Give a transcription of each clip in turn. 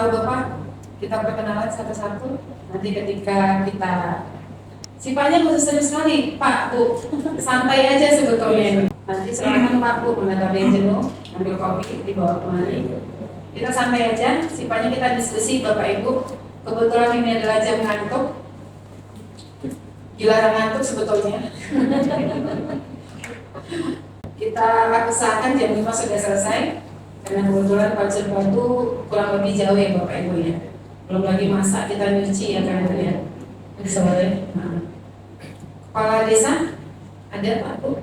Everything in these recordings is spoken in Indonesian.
tahu Bapak, kita perkenalan satu-satu. Nanti ketika kita sifatnya khusus serius sekali, Pak, Bu, santai aja sebetulnya. Nanti silakan Pak, Bu, menghadapi yang jenuh, ambil kopi, dibawa kemari. Kita santai aja, sifatnya kita diskusi Bapak Ibu. Kebetulan ini adalah jam ngantuk, dilarang ngantuk sebetulnya. Kita usahakan jam 5 sudah selesai, karena kebetulan Pak Batu kurang lebih jauh ya Bapak Ibu ya. Belum lagi masak, kita nyuci ya kan ya. Sore. Kepala desa ada Pak Bu?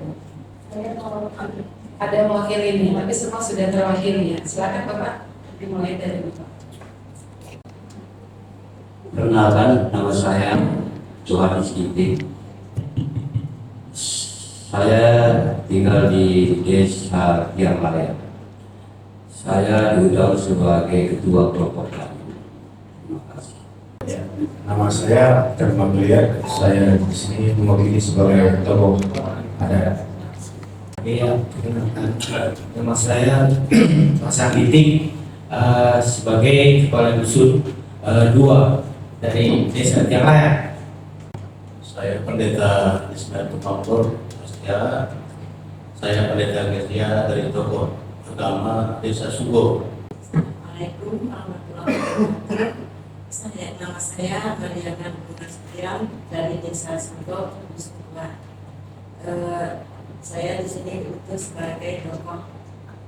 Ada mewakili ini, tapi semua sudah terwakili ya. Silakan Bapak, dimulai dari Bapak. Perkenalkan, nama saya Johannes Ginting. Saya tinggal di Desa Tianglaya. Saya diundang sebagai ketua kelompok kami. Terima kasih. Ya, nama saya Dharma Mulia. Saya di sini mewakili sebagai tokoh adat. Ya, nama saya Mas Ginting, sebagai kepala dusun 2 dari Desa Tianglaya. Saya pendeta Ismail Tupampur. Saya pendeta Gereja dari tokoh agama Desa Sugo. Assalamualaikum warahmatullahi wabarakatuh. Nama saya Mariana Bunasiam dari Desa Sugo, Nusa. Saya di sini diutus sebagai tokoh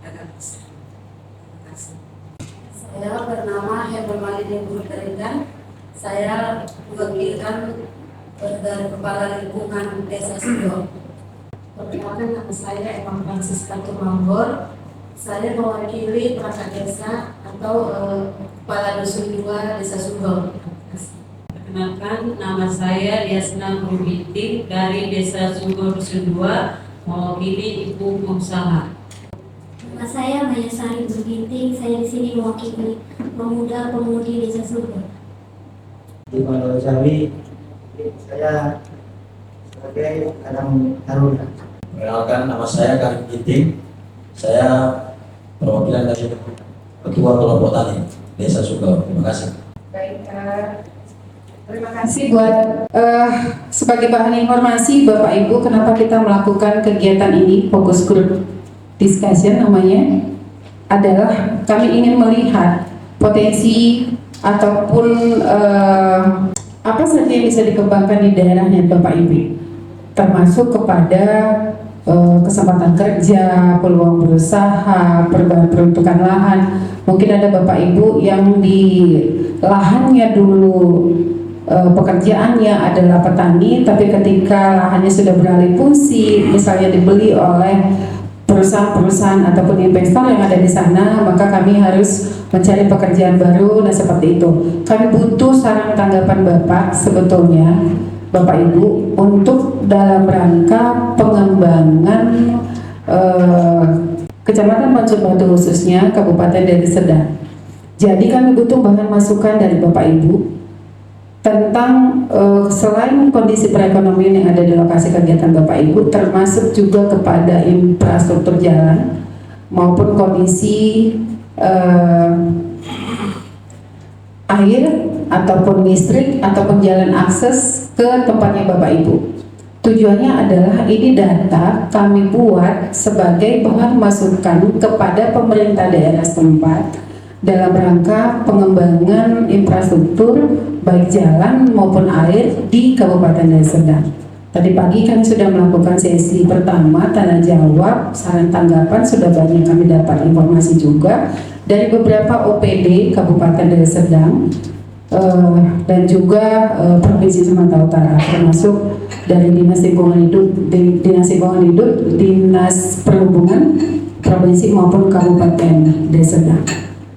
agama. Terima kasih. Saya bernama Heber Malini Burkerindan. Saya mewakilkan dari Kepala Lingkungan Desa Sugo. Perkenalkan, nama saya Emang Francisca Tumambor. Saya mewakili perangkat desa atau Kepala Dusun 2 Desa Sugo. Perkenalkan, nama saya Yasna Murbinting dari Desa Sugo Dusun 2, mewakili ibu pengusaha. Nama saya Maya Sari Berbinting. Saya di sini mewakili pemuda pemudi Desa Sugo. Di Pondok Jawi, saya sebagai Kadang Taruna. Perkenalkan, nama saya Karim Ginting. Saya perwakilan dari ketua kelompok tani Desa Sugo. Terima kasih. Baik, terima kasih buat sebagai bahan informasi Bapak Ibu, kenapa kita melakukan kegiatan ini, fokus group discussion namanya, adalah kami ingin melihat potensi ataupun apa saja yang bisa dikembangkan di daerahnya Bapak Ibu, termasuk kepada kesempatan kerja, peluang berusaha, perubahan peruntukan lahan. Mungkin ada Bapak Ibu yang di lahannya dulu pekerjaannya adalah petani, tapi ketika lahannya sudah beralih fungsi, misalnya dibeli oleh perusahaan-perusahaan ataupun investor yang ada di sana, maka kami harus mencari pekerjaan baru. Nah, seperti itu. Kami butuh saran tanggapan Bapak sebetulnya, Bapak Ibu, untuk dalam rangka pengembangan Kecamatan Pancur Batu khususnya Kabupaten Deli Serdang. Jadi kami butuh bahan masukan dari Bapak Ibu tentang selain kondisi perekonomian yang ada di lokasi kegiatan Bapak Ibu, termasuk juga kepada infrastruktur jalan maupun kondisi air ataupun listrik ataupun jalan akses ke tempatnya Bapak Ibu. Tujuannya adalah ini data kami buat sebagai bahan masukan kepada pemerintah daerah setempat dalam rangka pengembangan infrastruktur baik jalan maupun air di Kabupaten Deli Serdang. Tadi pagi kami sudah melakukan sesi pertama tanya jawab, saran tanggapan sudah banyak kami dapat informasi juga dari beberapa OPD Kabupaten Deli Serdang dan juga Provinsi Sumatera Utara, termasuk dari Dinas Lingkungan Hidup, Dinas Perhubungan Provinsi maupun Kabupaten Deli Serdang.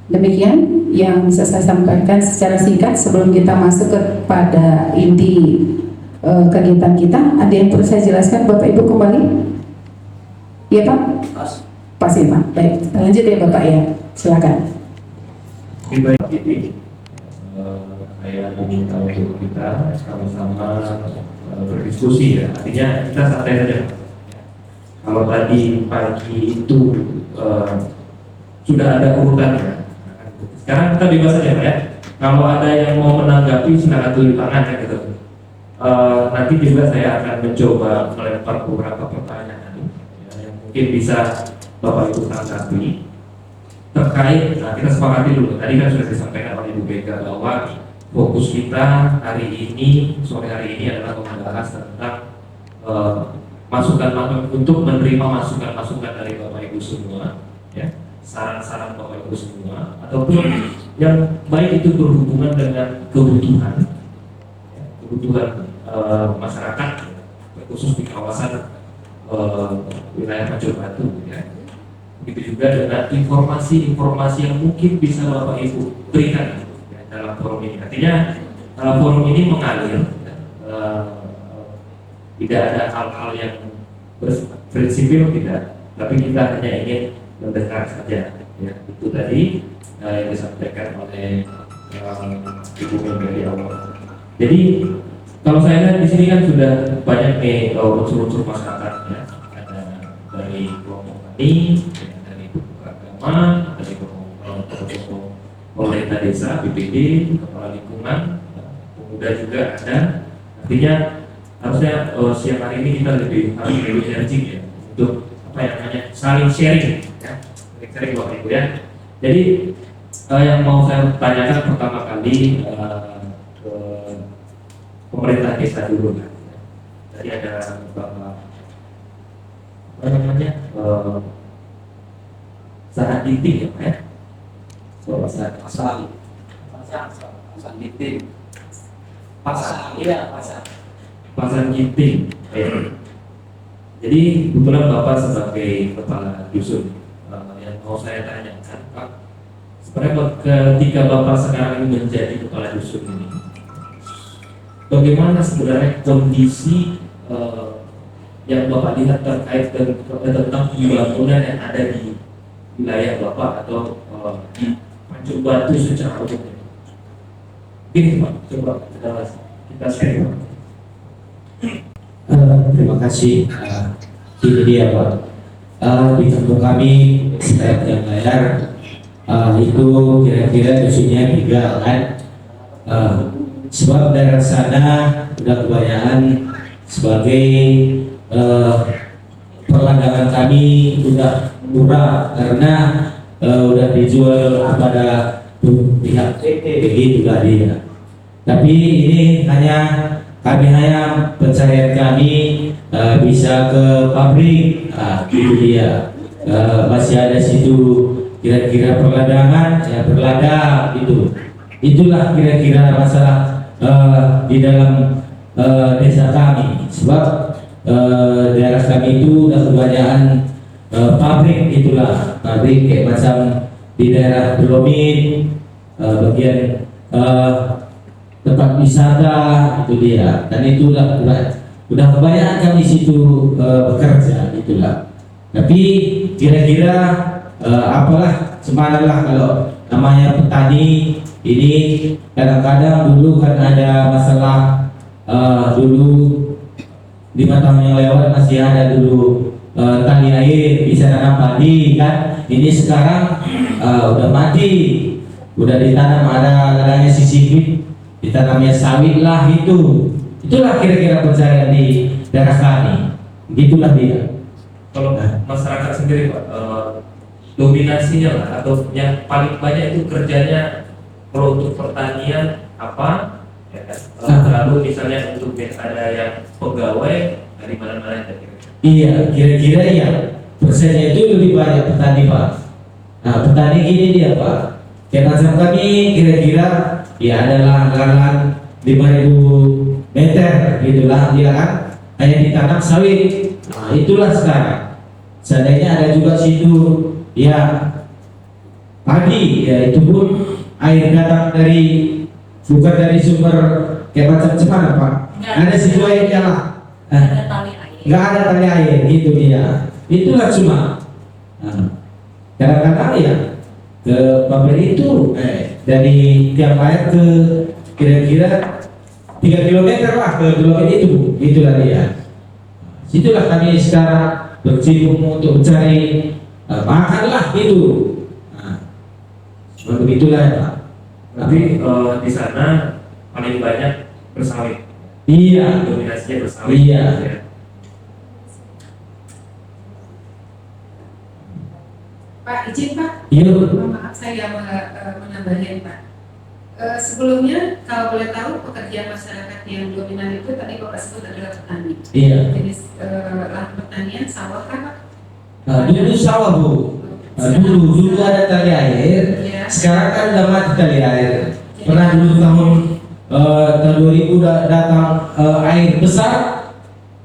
Demikian yang bisa saya sampaikan secara singkat sebelum kita masuk kepada inti kegiatan kita. Ada yang perlu saya jelaskan Bapak Ibu kembali? Iya Pak? Pas ya Pak. Baik, lanjut ya Bapak ya. Silakan. Lebih baik ini saya meminta untuk kita sama-sama berdiskusi ya. Artinya kita santai saja. Kalau tadi pagi itu sudah ada urutannya, Sekarang kita bebas saja Pak ya. Kalau ada yang mau menanggapi silakan tulis tangan ya gitu. Nanti juga saya akan mencoba melempar beberapa pertanyaan ya, yang mungkin bisa Bapak Ibu tanggapi terkait. Nah, kita sepakati dulu. Tadi kan sudah disampaikan oleh Ibu Bega bahwa fokus kita hari ini, sore hari ini adalah membahas tentang masukan untuk menerima masukan dari Bapak Ibu semua, ya, saran-saran Bapak Ibu semua, ataupun yang baik itu berhubungan dengan kebutuhan, ya, kebutuhan masyarakat, khusus di kawasan wilayah Majur Batu, ya. Begitu juga dengan informasi-informasi yang mungkin bisa Bapak Ibu berikan ya, dalam forum ini. Artinya forum ini mengalir. Ya, tidak ada hal-hal yang prinsipil tidak, tapi kita hanya ingin mendengar saja. Ya, itu tadi yang disampaikan oleh Ibu Mega di awal. Jadi kalau saya lihat di sini kan sudah banyak nih unsur-unsur masyarakat ya, ada dari kelompok tani, ya, dari agama, dari kelompok pemerintah desa, BPD, kepala lingkungan, pemuda juga ada. Artinya harusnya siang hari ini kita harus lebih energik ya untuk apa yang namanya saling sharing ya, saling sharing Bapak Ibu ya. Jadi yang mau saya tanyakan pertama kali ke pemerintah desa dulu kan. Tadi ada Bapak apa namanya Sahat Dinting ya Pak ya. Bapak Sahat Dinting. Pasar Ginting. Jadi kebetulan Bapak sebagai kepala dusun yang mau saya tanyakan Pak, sebenarnya ketika Bapak sekarang ini menjadi kepala dusun ini, bagaimana sebenarnya kondisi yang Bapak lihat terkait tentang pembangunan yang ada di wilayah Bapak atau di Majur Batu secara umum? Gini Pak, coba kita share Pak. Terima kasih. Ini dia Pak. Di kampung kami setiap yang layar itu kira-kira dusunnya 3 kan. Sebab daerah sana udah kebanyakan sebagai perlandangan kami udah murah karena udah dijual kepada pihak PT begitu tadi ya. Tapi ini kami hanya pencarian kami bisa ke pabrik, itu dia. Masih ada situ kira-kira perladangan, ya berladang itu. Itulah kira-kira masalah di dalam desa kami. Sebab daerah kami itu udah kebanyakan pabrik itulah, pabrik kayak macam di daerah Belomit, bagian tempat wisata itu dia, dan itu udah kebanyakan kami situ bekerja itulah. Tapi kira-kira apalah semangatlah kalau namanya petani ini kadang-kadang dulu kan ada masalah dulu 5 tahun yang lewat masih ada dulu tali air bisa nanam padi kan. Ini sekarang udah mati, udah ditanam ada adanya sisik, ditanamnya sawit lah itu. Itulah kira-kira pencarian di daerah kami. Begitulah dia. Kalau masyarakat sendiri Pak, dominasinya lah atau yang paling banyak itu kerjanya kalau untuk pertanian apa? Ya, lalu misalnya untuk ada yang pegawai dari mana-mana ya. Iya, kira-kira ya persennya itu lebih banyak petani Pak. Nah petani gini dia Pak. Kayak macam kami kira-kira ya adalah lahan 5.000 meter gitulah dia kan, hanya ditanam sawit. Nah itulah sekarang. Seandainya ada juga situ ya padi, ya itu pun air datang dari bukan dari sumber kayak macam mana Pak? Ada situ airnya lah. Nggak ada tali air gitu dia. Itulah cuma. Nah, kadang-kadang ya ke pabrik itu dari tiap air ke kira-kira 3 km lah ke Belomit itu. Itulah dia. Situlah kami sekarang berjibaku untuk mencari makanlah itu. Nah, Begitulah ya Pak. Berarti di sana paling banyak bersawit. Iya. Dominasinya bersawit. Iya. Ya. Pak, izin Pak. Iya. Maaf saya menambahin Pak. Sebelumnya kalau boleh tahu pekerjaan masyarakat yang dominan itu tadi Bapak sebut adalah petani. Iya. Jenis lahan pertanian sawah kan Pak? Dulu sawah Bu. Dulu ada tali air. Iya. Sekarang kan udah mati tali air. Pernah dulu tahun 2000 datang air besar,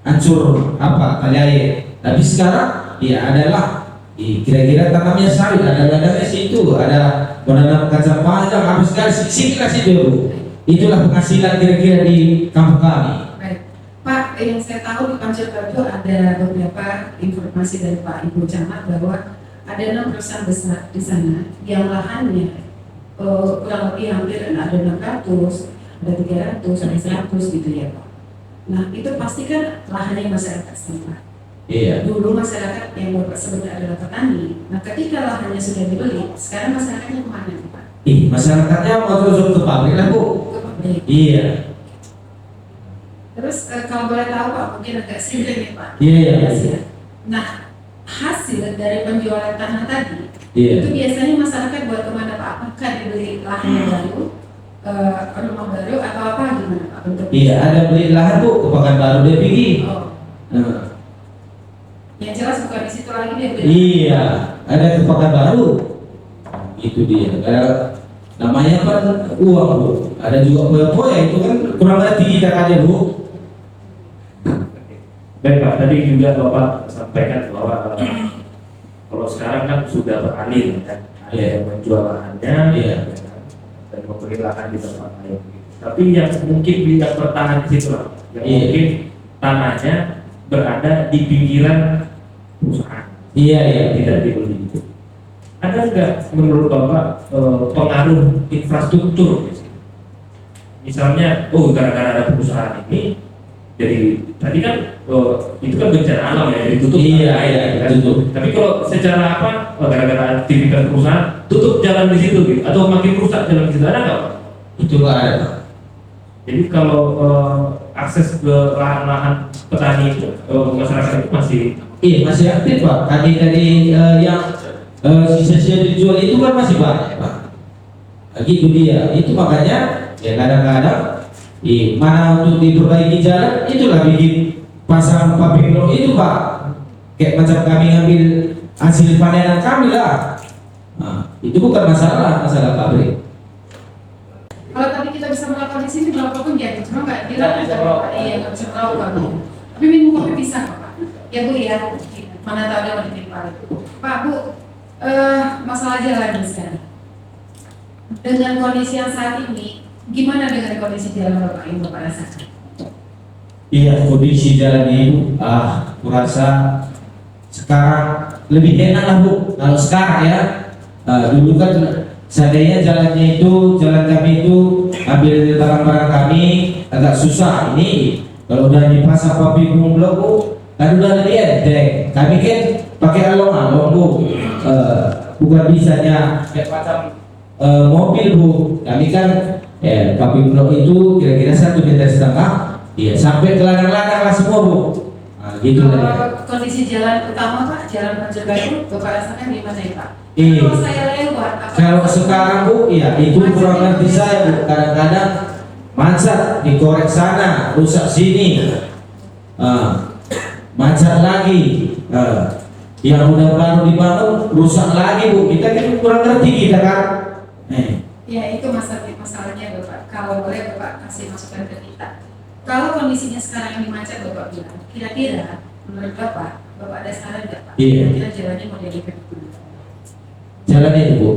hancur tali air. Tapi sekarang ya adalah kira-kira tanamnya sawit, ada ladangnya situ, ada menanam kacang panjang, habis sekali sikit situ Bu. Itulah penghasilan kira-kira di kampung kami. Baik. Pak, yang saya tahu di Pancokoto ada beberapa informasi dari Pak Ibu Camat bahwa ada 6 perusahaan besar di sana yang lahannya kurang lebih hampir ada 600, ada 300, ada 100 gitu ya Pak. Nah itu pasti kan lahannya masyarakat setempat. Iya. Dulu masyarakat yang Bapak sebut adalah petani. Nah ketika lahannya sudah dibeli, sekarang masyarakatnya kemana Pak? Masyarakatnya mau terus ke pabrik lah Bu. Ke pabrik. Iya. Terus kalau boleh tahu Pak, mungkin agak singkat nih Pak. Iya. Nah hasil dari penjualan tanah tadi Iya. itu biasanya masyarakat buat kemana Pak? Apakah dibeli lahan yang baru, rumah baru atau apa gimana Pak? Untuk Iya, ada beli lahan Bu, ke Pekanbaru dia pergi. Oh, yang jelas bukan di situ lagi dia beli. Iya, ada ke Pekanbaru. Itu dia. Namanya kan uang Bu. Ada juga poya itu kan kurang lebih kita aja Bu. Baik Pak, tadi juga Bapak sampaikan bahwa kalau sekarang kan sudah beralih kan, ada yang menjual lahannya, Iya. ya kan, dan membeli lahan di tempat lain. Tapi yang mungkin yang bertahan di situ lah, yang Iya. mungkin tanahnya berada di pinggiran perusahaan, Iya, iya. tidak dibeli. Ada nggak menurut Bapak pengaruh infrastruktur? Misalnya, gara-gara ada perusahaan ini, jadi tadi kan itu kan bencana alam ya, jadi tutup. Iya, kan? iya, tutup. Tapi kalau secara gara-gara aktivitas perusahaan, tutup jalan di situ gitu, atau makin rusak jalan di situ, ada nggak Pak? Itu nggak ada Pak. Jadi kalau akses ke lahan-lahan petani itu masyarakat itu masih Iya, masih aktif Pak. Tadi yang sisa-sisa dijual itu kan masih banyak Pak. Gitu dia. Itu makanya ya kadang-kadang mana untuk diperbaiki jalan, itulah bikin pasang pabrik blok itu Pak. Kayak macam kami ngambil hasil panenan kami lah. Nah, itu bukan masalah pabrik. Kalau tadi kita bisa melakukan di sini berapapun jadi, cuma nggak dilakukan Pak. Iya nggak bisa melakukan. Tapi minum kopi bisa kok Pak. Ya Bu ya. Mana tahu dia mau ditimpa. Pak Bu, masalah jalan sekarang. Dengan kondisi yang saat ini, gimana dengan kondisi jalan Bapak yang Bapak rasakan? Iya, kondisi jalan itu, kurasa sekarang lebih enak lah Bu. Kalau sekarang ya, dulu kan seandainya jalan kami itu ambil barang-barang kami agak susah. Ini kalau udah dipasang pabrik blok Bu, kan udah lebih enteng. Kami kan pakai along-along Bu, bukan bisanya kayak macam mobil Bu. Kami kan pabrik blok itu kira-kira 1,5 meter. Iya, sampai ke ladang-ladang lah semua Bu. Nah, gitu lah. Kondisi jalan utama Pak, jalan Pancokoto, Bapak rasakan gimana ya Pak? Iya. Kalau saya lewat, Kalau sekarang Bu, ya itu kurang lebih saya Bu. Kadang-kadang macet, dikorek sana, rusak sini, macet lagi. Yang udah baru dibangun rusak lagi Bu. Kita kan kurang ngerti kita kan. Ya itu masalahnya Bapak. Kalau boleh Bapak kasih masukan ke kita. Kalau kondisinya sekarang ini macet Bapak bilang, kira-kira menurut Bapak ada saran nggak Pak? Iya. Kira-kira jalannya mau dijadikan gimana? Jalannya itu Bu.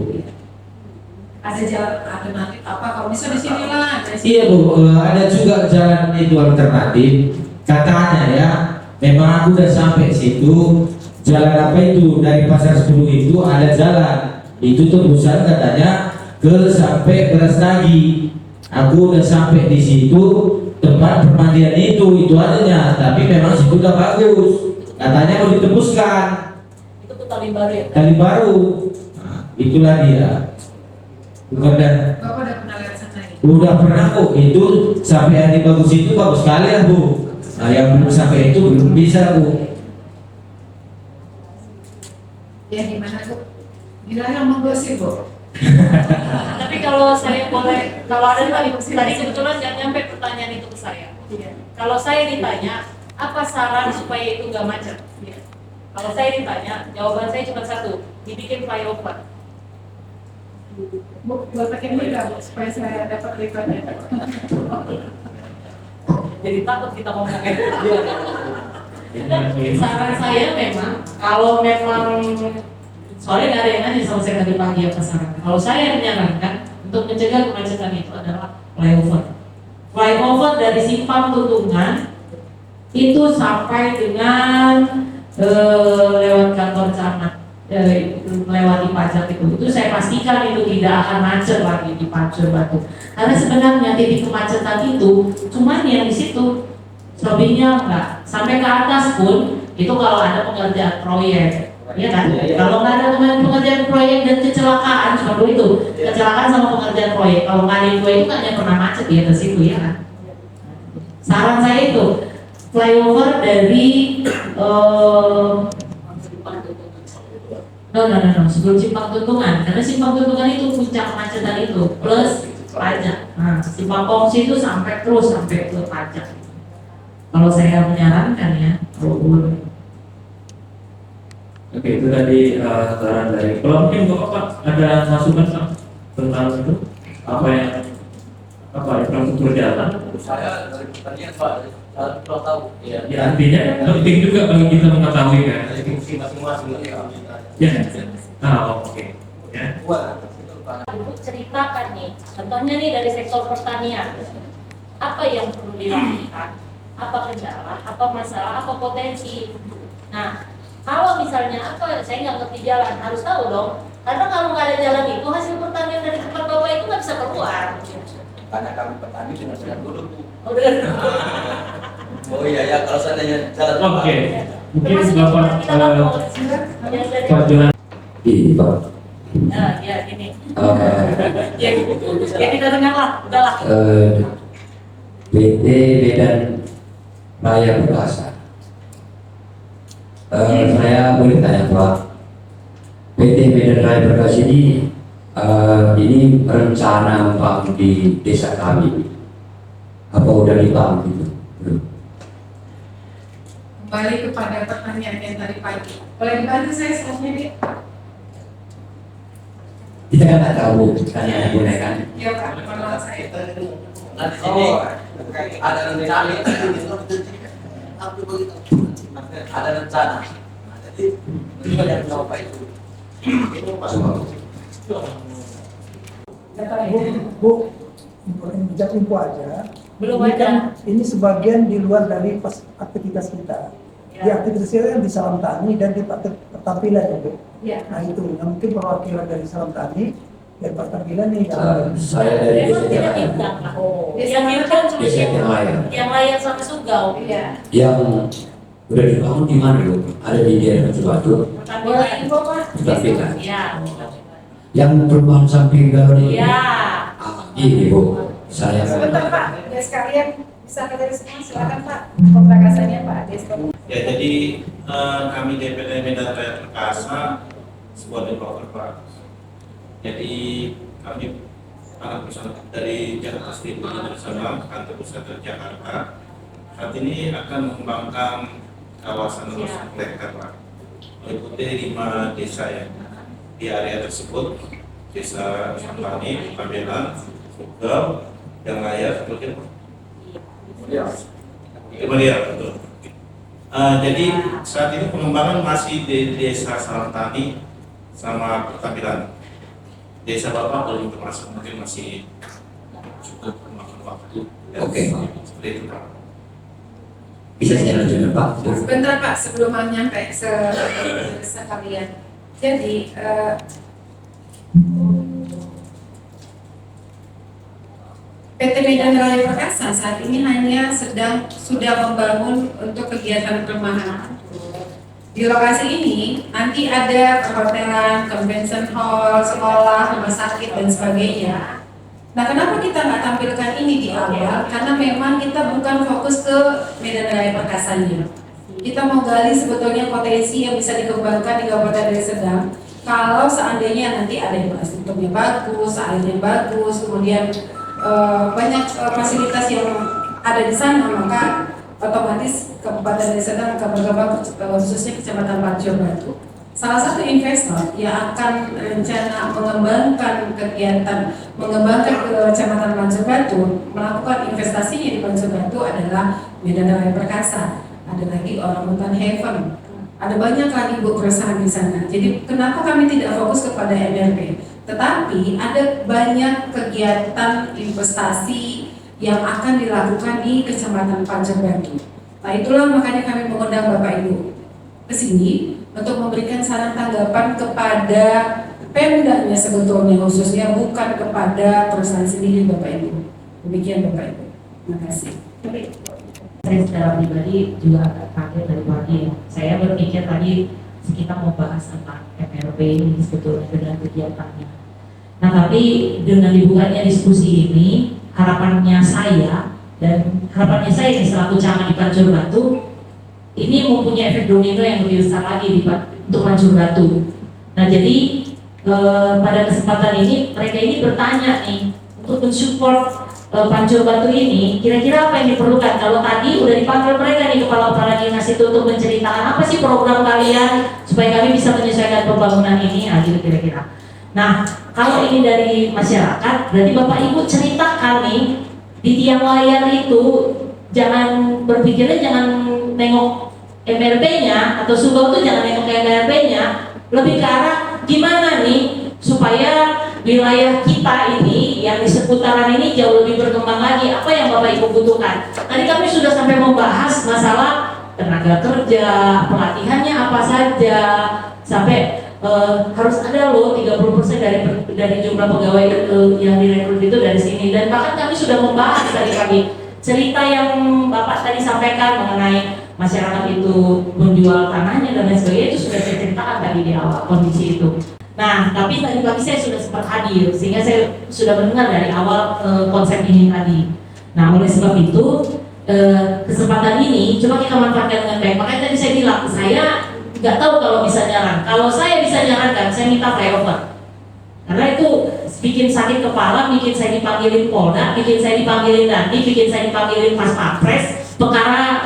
Ada jalan alternatif apa? Kalau bisa di sini lah, dari sini. Iya Bu, ada juga jalan itu alternatif. Katanya ya, memang aku udah sampai situ. Jalan apa itu dari Pasar 10 itu ada jalan. Itu terusan katanya ke sampai Berastagi. Aku udah sampai di situ tempat permandian itu adanya. Tapi memang situ udah bagus. Katanya mau ditembuskan. Itu tali baru ya? Tali baru. Nah, itulah dia. bukan dan Bapak udah pernah lihat sana ya? udah pernah kok. Itu sampai hari bagus itu bagus sekali ya Bu. Nah yang belum sampai itu belum bisa Bu. Ya gimana Bu? Gimana monggo sih Bu? Tapi kalau saya boleh, kalau ada tadi kebetulan jangan nyampe pertanyaan itu ke saya. Kalau saya ditanya, apa saran supaya itu nggak macet? Kalau saya ditanya, jawaban saya cuma satu, dibikin flyover. Bu, buat pakai mudah Bu, supaya saya dapat rekodnya. Jadi takut kita ngomongnya. Dan saran saya memang, kalau memang soalnya nggak ada yang nanya sama saya tadi pagi apa saran. Kalau saya menyarankan untuk mencegah kemacetan itu adalah flyover. Flyover dari Simpang Tuntungan itu sampai dengan lewat kantor camat, melewati pajak itu saya pastikan itu tidak akan macet lagi di Pancur Batu. Karena sebenarnya titik kemacetan itu cuman yang di situ, selebihnya enggak. Sampai ke atas pun itu kalau ada pengerjaan proyek. Iya kan? Kalau nggak ada pengerjaan proyek dan kecelakaan, cuma dua itu, kecelakaan sama pengerjaan proyek. Kalau nggak ada dua itu kan yang pernah macet di atas itu ya kan? Saran saya itu flyover dari sebelum Simpang Tuntungan, karena Simpang Tuntungan itu puncak kemacetan itu plus pajak. Nah, Simpang Kongsi itu sampai terus sampai ke pajak. Kalau saya menyarankan ya, kalau boleh. Oke, itu tadi saran dari. Kalau mungkin Bapak ada masukan Pak, tentang itu apa infrastruktur jalan? Saya dari pertanian Pak, saya belum tahu. Ya artinya penting juga bagi kita mengetahui kan. Dari fungsi masing-masing. Ya. Oke. Ya. Ibu ceritakan nih, contohnya nih dari sektor pertanian, apa yang perlu dilakukan, apa kendala, apa masalah, apa potensi. Nah, kalau misalnya apa, saya nggak ngerti jalan, harus tahu dong. Karena kalau nggak ada jalan itu, hasil pertanian dari tempat Bapak itu nggak bisa keluar. Karena kami petani dengan jalan dulu. Oh, benar. Oh iya ya, kalau seandainya jalan. Oke. Mungkin Termasuk Bapak kita lapor yang dari Pak Jonan. Iya Pak. Nah, ya ini. Ya kita dengar lah, udahlah. PT Medan Raya Perkasa. Saya boleh tanya Pak, PT Medan Raya Perkasa ini rencana membangun di desa kami, apa udah dibangun itu? Kembali kepada pertanyaan yang tadi pagi. Boleh dibantu saya selanjutnya Dik? Kita kan nggak tahu, tanya boleh kan? Iya Pak, menolak saya. Nanti sini ada rencana. Ada rencana. Jadi itu yang tahu Pak itu. Bu, info aja. Belum Ini ada. kan, ini sebagian di luar dari aktivitas kita. Di aktivitas kita kan di Salam Tani dan di Pertampilan ya Bu. Ya. Nah itu, mungkin perwakilan dari Salam Tani dan Pertampilan nih. Saya dari Memang desa tidak Tiraya. bintang Pak. Yang bintang cuma Desa siapa? Tiraya. Yang layan sama Sugau. Iya. Yang udah dibangun di mana Bu? Ada di daerah Batu. Boleh info Pak? Pertampilan. Iya. Yang perumahan samping galon ini. Iya. Ini Bu, saya. Sebentar Pak, ya sekalian bisa dari semua, silakan Pak. Pemberakasannya Pak Ades. Ya, jadi kami DPD Medan Raya Perkasa sebuah developer Pak. Jadi kami anak perusahaan dari Jakarta Steel bersama kantor pusat dari Jakarta saat ini akan mengembangkan kawasan luas hektar Pak. Meliputi 5 desa ya di area tersebut, desa Sampani, Pambelan, Sugau, yang Raya, kemudian Kemudian betul. Jadi saat ini pengembangan masih di desa Salantani sama Pertampilan. Desa Bapak belum termasuk, mungkin masih cukup memakan waktu. Oke. Seperti itu Pak. Bisa saya lanjutkan Pak? Sebentar Pak, sebelum nyampe sekalian. Jadi PT Medan Raya Perkasa saat ini hanya sudah membangun untuk kegiatan perumahan Di lokasi ini nanti ada perhotelan, convention hall, sekolah, rumah sakit dan sebagainya. Nah, kenapa kita nggak tampilkan ini di awal? Karena memang kita bukan fokus ke Medan Raya Perkasanya. Kita mau gali sebetulnya potensi yang bisa dikembangkan di Kabupaten Deli Serdang. Kalau seandainya nanti ada infrastrukturnya bagus, airnya bagus, kemudian banyak fasilitas yang ada di sana, maka otomatis Kabupaten Deli Serdang akan berkembang, khususnya Kecamatan Pancur Batu. Salah satu investor yang akan rencana mengembangkan kegiatan, mengembangkan ke Kecamatan Pancur Batu, melakukan investasinya di Pancur Batu adalah Medan Raya Perkasa. Ada lagi Orang Hutan Heaven. Ada banyak lagi perusahaan di sana. Jadi kenapa kami tidak fokus kepada MRP? Tetapi ada banyak kegiatan investasi yang akan dilakukan di Kecamatan Pancur Batu. Nah, itulah makanya kami mengundang Bapak Ibu ke sini untuk memberikan saran tanggapan kepada Pemdanya sebetulnya, khususnya bukan kepada perusahaan sendiri, Bapak Ibu. Demikian Bapak Ibu. Terima kasih. Saya secara pribadi juga agak kaget dari pagi. Saya berpikir tadi kita mau bahas tentang MRP ini sebetulnya dengan kegiatannya. Nah, tapi dengan dibukanya diskusi ini, harapannya saya ini selaku camat di Pancur Batu, ini mempunyai efek domino yang lebih besar lagi untuk Pancur Batu. Nah, jadi pada kesempatan ini mereka ini bertanya nih untuk mensupport Pancur Batu ini, kira-kira apa yang diperlukan? Kalau tadi udah dipanggil mereka nih kepala dinas itu untuk menceritakan apa sih program kalian supaya kami bisa menyesuaikan pembangunan ini, gitu kira-kira. Nah, kalau ini dari masyarakat, berarti Bapak Ibu ceritakan nih di tiang layar itu, jangan berpikirnya jangan nengok MRP-nya atau Sugau itu jangan nengok MRP-nya, lebih ke arah gimana nih supaya wilayah kita ini yang di seputaran ini jauh lebih berkembang lagi. Apa yang Bapak Ibu butuhkan? Tadi kami sudah sampai membahas masalah tenaga kerja, pelatihannya apa saja, sampai harus ada loh 30% dari jumlah pegawai yang direkrut itu dari sini. Dan bahkan kami sudah membahas tadi cerita yang Bapak tadi sampaikan mengenai masyarakat itu menjual tanahnya dan lain sebagainya, itu sudah saya ceritakan tadi di awal kondisi itu. Nah, tapi tadi pagi saya sudah sempat hadir, sehingga saya sudah mendengar dari awal konsep ini tadi. Nah, oleh sebab itu, kesempatan ini coba kita manfaatkan dengan baik. Makanya tadi saya bilang, saya nggak tahu kalau bisa nyaran. Kalau saya bisa nyarankan, saya minta flyover. Karena itu bikin sakit kepala, bikin saya dipanggilin Polda, bikin saya dipanggilin Dandi, bikin saya dipanggilin Pas Pampres, perkara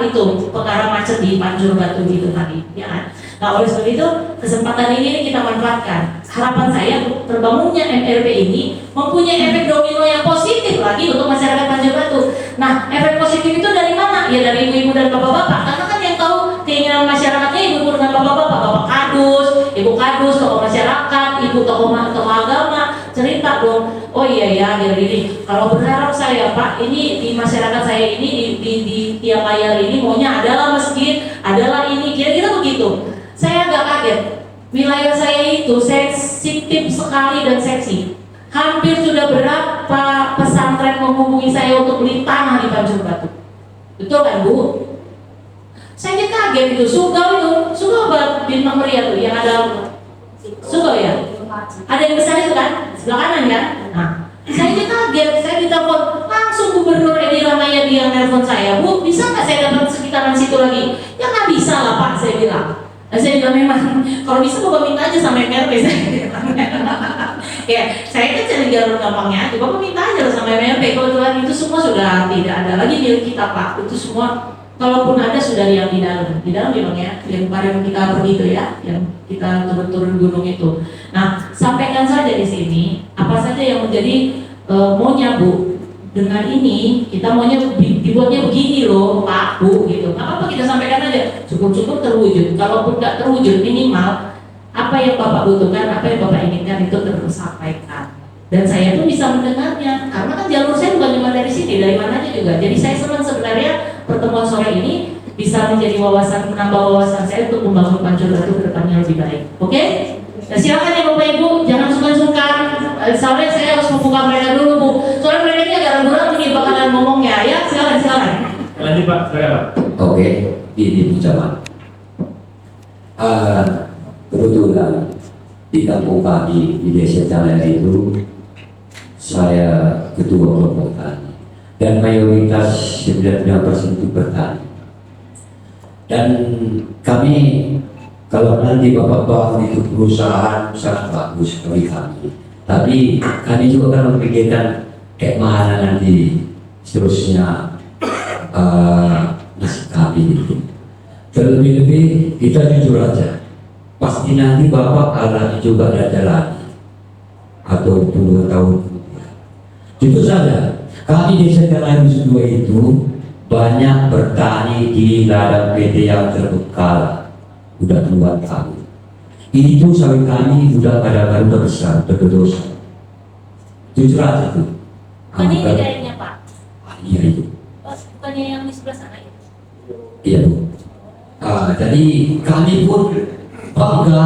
macet di Pancur Batu itu tadi, ya kan? Nah, oleh sebab itu kesempatan ini kita manfaatkan. Harapan saya terbangunnya MRP ini mempunyai efek domino yang positif lagi untuk masyarakat Pancur Batu. Nah, efek positif itu dari mana? Ya dari ibu-ibu dan bapak-bapak. Karena kan yang tahu keinginan masyarakatnya ibu-ibu dan bapak-bapak, bapak kadus, ibu kadus, tokoh masyarakat, ibu tokoh agama, cerita dong. Oh iya ya, jadi kalau berharap saya Pak, ini di masyarakat saya ini di tiap layar ini maunya adalah masjid, adalah ini, kira-kira begitu. Saya agak kaget, wilayah saya itu sensitif sekali dan seksi. Hampir sudah berapa pesantren menghubungi saya untuk beli tanah di Pancur Batu. Betul kan Bu? Saya kaget itu, Sugau Bintang Muria tuh yang ada Sugau ya? Ada yang besar itu kan? Sebelah kanan kan? Nah, saya kaget, saya ditelepon langsung Gubernur Edi Rahmayadi yang telepon saya, Bu, bisa nggak saya dapat sekitaran situ lagi? Ya nggak bisa lah Pak, saya bilang. Nah, saya bilang memang kalau bisa Bapak minta aja sama MRP saya bilang. Ya, saya kan cari jalur gampangnya aja, Bapak minta aja sama MRP. Kebetulan itu semua sudah tidak ada lagi milik kita Pak. Itu semua kalaupun ada sudah yang di dalam memang ya, yang kemarin kita pergi itu ya, yang kita turun gunung itu. Nah, sampaikan saja di sini apa saja yang menjadi maunya Bu. Dengan ini kita maunya dibuatnya begini loh Pak Bu gitu. Nggak apa-apa kita sampaikan aja. Cukup-cukup terwujud. Kalaupun nggak terwujud minimal apa yang Bapak butuhkan, apa yang Bapak inginkan itu tersampaikan. Dan saya pun bisa mendengarnya. Karena kan jalur saya bukan cuma dari sini, dari mananya juga. Jadi saya senang sebenarnya pertemuan sore ini bisa menjadi wawasan, menambah wawasan saya untuk membangun Pancur Batu ke depannya lebih baik. Oke? Nah, silakan ya Bapak Ibu, jangan sungkan-sungkan. Soalnya saya harus membuka mereka dulu Bu. Soalnya mereka ini agak ragu-ragu nih bakalan ngomongnya ya. Silakan. Lanjut Pak, silakan Pak. Oke, ini Bu Camat. Kebetulan di kampung kami di Desa Calaya itu saya ketua kelompok tani dan mayoritas 99% itu bertani. Dan kami kalau nanti bapak-bapak itu perusahaan sangat bagus bagi kami, tapi kami juga akan memikirkan kayak mana nanti seterusnya nasib kami itu. Terlebih-lebih kita jujur aja, pasti nanti bapak alami juga ada jalan atau 2 tahun kemudian. Jujur saja, kami Desa Calaya itu banyak bertani di ladang PT yang terbekal udah puluhan tahun. Itu sawit kami udah kadang-kadang udah besar, berdosa. Jujur aja tuh. Bukannya ini daerahnya Pak? Iya itu. Bukannya yang di sebelah sana itu? Iya Bu. Jadi kami pun bangga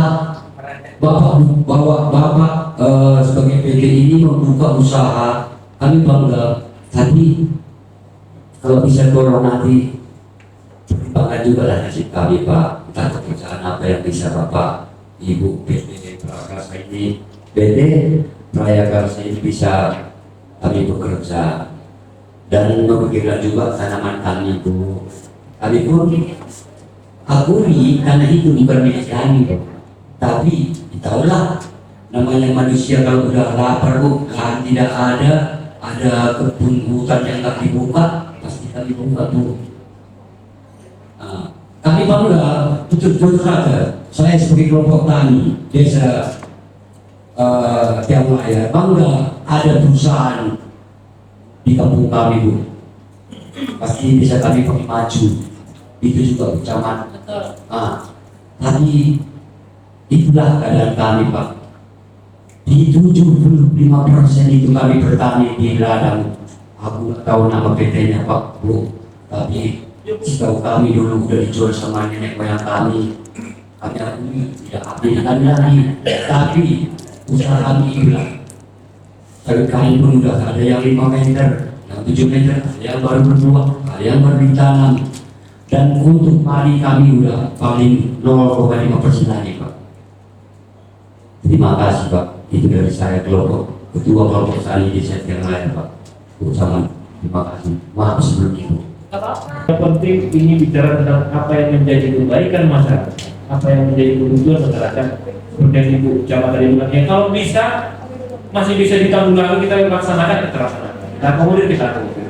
bapak sebagai PT ini membuka usaha, kami bangga. Tapi kalau bisa tolong nanti pertimbangkan juga lah nasib kami Pak, tentang pekerjaan apa yang bisa Bapak Ibu PT Prakarsa ini, PT Prakarsa ini bisa kami bekerja dan memikirkan juga tanaman kami Bu. Kami pun akui karena itu bukan milik kami, tapi tahulah namanya manusia kalau udah lapar Bu, kan tidak ada kebun hutan yang nggak dibuka, pasti kami buka Bu. Kami bangga, betul-betul saja. Saya sebagai kelompok tani Desa Calaya bangga ada perusahaan di kampung kami Bu. Pasti bisa kami pakai maju. Itu juga ancaman. Tapi itulah keadaan kami Pak. Di 75% itu kami bertani di ladang. Aku tahu nama PT-nya Pak Bu. Tapi setahu kami dulu udah dijual sama nenek moyang kami. Kami ini tidak ambilkan lagi. Tapi usaha kami itulah. Tapi kami pun udah ada yang 5 meter, yang 7 meter, ada yang baru berbuah, ada yang baru ditanam. Dan untuk padi kami udah paling 0,5% lagi Pak. Terima kasih Pak. Itu dari saya ketua kelompok tani di Desa Calaya Pak. Sama terima kasih. Maaf sebelum itu. Yang penting ini bicara tentang apa yang menjadi kebaikan masyarakat, apa yang menjadi kebutuhan masyarakat. Seperti yang Ibu ucapkan tadi, yang kalau bisa masih bisa ditanggulangi kita laksanakan, kita laksanakan. Nah kemudian kita tunggu.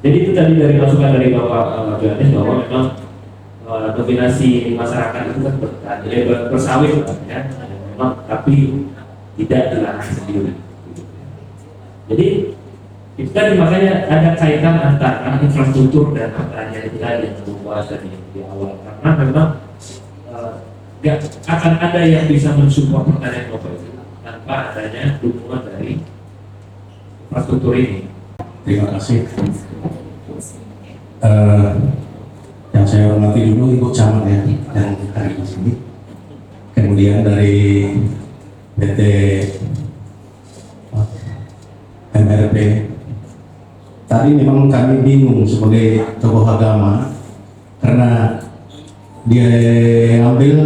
Jadi itu tadi dari masukan dari Bapak Johannes bahwa memang dominasi masyarakat itu kan bersawit ya, memang tapi tidak dilarang sendiri. Jadi itu tadi makanya ada kaitan antara infrastruktur dan pertanian itu tadi yang membahas dari di awal, karena memang nggak akan ada yang bisa mensupport pertanian lokal itu tanpa adanya dukungan dari infrastruktur ini. Terima kasih. Yang saya hormati dulu Ibu Camat ya, yang hari di sini. Kemudian dari PT MRP. Tadi memang kami bingung sebagai tokoh agama karena dia ambil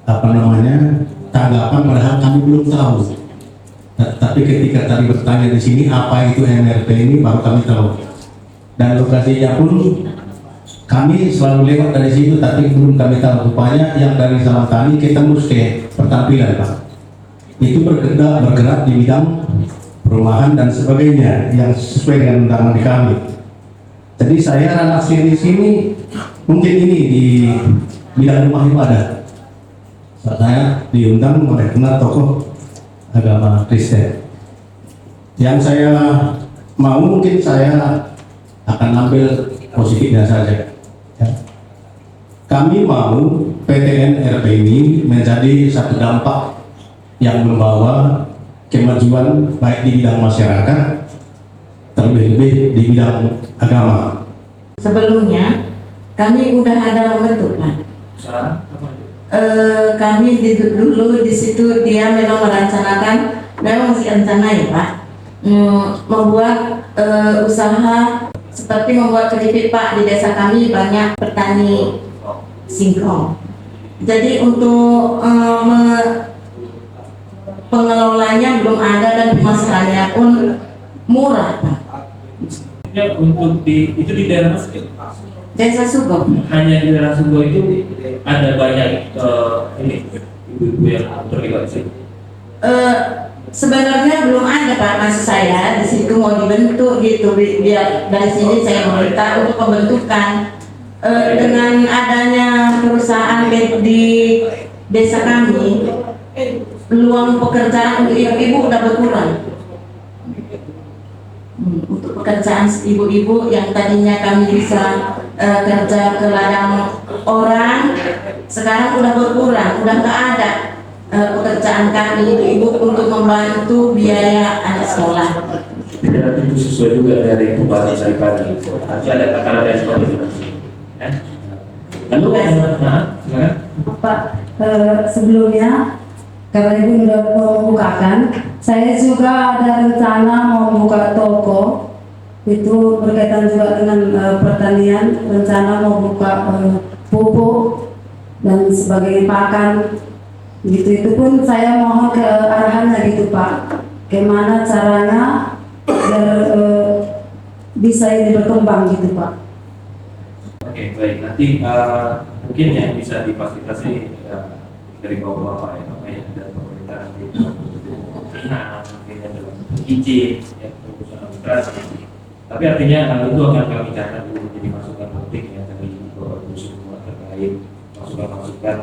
tanggapan padahal kami belum tahu. Tapi ketika tadi bertanya di sini apa itu MRP ini baru kami tahu. Dan lokasinya pun kami selalu lewat dari situ tapi belum kami tahu. Rupanya yang dari zaman kami kita mesti pertampilan Pak. Itu bergerak di bidang perumahan dan sebagainya yang sesuai dengan undangan di kami. Jadi saya relasi di sini mungkin ini di bidang rumah ibadah. Saya diundang oleh tokoh agama Kristen. Yang saya mau mungkin saya akan ambil positifnya saja. Ya. Kami mau PTN RP ini menjadi satu dampak yang membawa kemajuan baik di bidang masyarakat, terlebih di bidang agama. Sebelumnya kami udah ada membentuk Pak. Kami dulu di situ dia memang merencanakan, memang masih rencana ya Pak, membuat usaha seperti membuat keripik Pak. Di desa kami banyak petani singkong. Jadi untuk pengelolanya belum ada dan pemasarannya pun murah, Pak. Ya, untuk itu di daerah mana? Desa Sugo. Hanya di daerah Sugo itu ada banyak ini ibu-ibu yang terlibat sih. Sebenarnya belum ada, Pak. Maksud saya di situ mau dibentuk gitu, biar dari sini saya meminta untuk pembentukan. Dengan adanya perusahaan di desa kami, peluang pekerjaan untuk ibu-ibu udah berkurang. Untuk pekerjaan ibu-ibu yang tadinya kami bisa kerja ke ladang orang, sekarang udah berkurang, udah nggak ada pekerjaan kami ibu-ibu untuk membantu biaya anak sekolah. Jadi itu sesuai juga dari pembahasan dari pagi. Nanti ada kata dari sekolah itu. Ya. Lalu silakan. Pak, sebelumnya karena Ibu sudah membukakan, saya juga ada rencana mau buka toko, itu berkaitan juga dengan pertanian, rencana mau buka pupuk dan sebagainya pakan, gitu. Itu pun saya mohon ke arahannya gitu Pak, gimana caranya biar bisa ini berkembang gitu Pak. Oke, baik. Nanti mungkin yang bisa difasilitasi dari bapak-bapak ya, dan pemerintah nanti mungkin dalam izin ya, urusan administrasi. Tapi artinya itu akan kami catat dulu menjadi masukan penting ya dari bapak ibu semua terkait masukan-masukan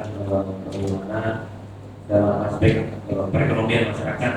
bagaimana dalam aspek perekonomian masyarakat